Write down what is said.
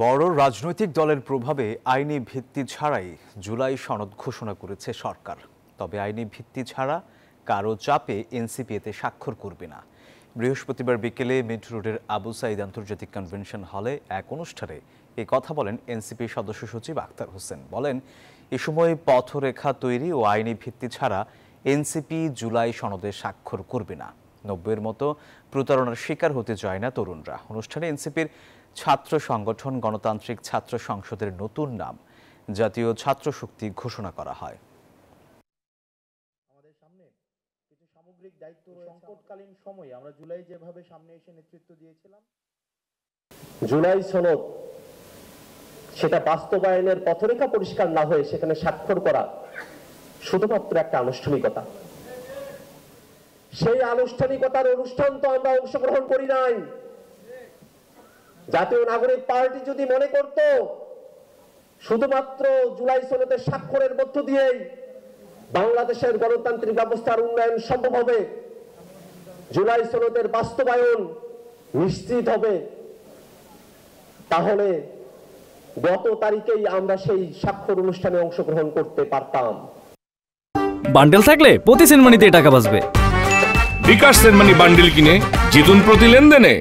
বড় রাজনৈতিক দলের প্রভাবে আইনি ভিত্তি ছাড়াই জুলাই সনদ ঘোষণা করেছে সরকার। তবে আইনি ভিত্তি ছাড়া কারো চাপে এনসিপি এতে স্বাক্ষর করবে না। বৃহস্পতিবার বিকেলে মিন্ট রোডের আবু সাইদ আন্তর্জাতিক কনভেনশন হলে এক অনুষ্ঠানে এ কথা বলেন এনসিপি সদস্য সচিব আখতার হোসেন। বলেন, এ সময় পথরেখা তৈরি ও আইনি ভিত্তি ছাড়া এনসিপি জুলাই সনদে স্বাক্ষর করবে না। 90-এর মতো প্রতারণার শিকার হতে চায় না তরুণরা। অনুষ্ঠানে এনসিপির ছাত্র সংগঠন গণতান্ত্রিক ছাত্র সংসদের নতুন নাম জাতীয় ছাত্র শক্তি ঘোষণা করা হয়। আমাদের সামনে কিছু সামগ্রিক দায়িত্ব সংকটকালীন সময়ে আমরা জুলাই যেভাবে সামনে এসে নেতৃত্ব দিয়েছিলাম, জুলাই সনদ সেটা বাস্তবায়নের পথরেখা পরিষ্কার না হয়ে সেখানে স্বাক্ষর করা শুধুমাত্র একটা আনুষ্ঠানিকতা। সেই আনুষ্ঠানিকতার অনুষ্ঠান তো আমরা অংশগ্রহণ করি নাই। জাতীয় নাগরিক পার্টি যদি মনে করত শুধুমাত্র জুলাই সনদের স্বাক্ষরের মধ্য দিয়েই বাংলাদেশের গণতান্ত্রিক ব্যবস্থার উন্নয়ন সম্ভব হবে, জুলাই সনদের বাস্তবায়ন নিশ্চিত হবে, তাহলে গত তারিখেই আমরা সেই স্বাক্ষর অনুষ্ঠানে অংশগ্রহণ করতে পারতাম। বান্ডেল থাকলে প্রতি সেনমানিতে টাকা বাঁচবে। বিকাশ সেনমানি বান্ডেল কিনে জিতুন প্রতি লেনদেনে।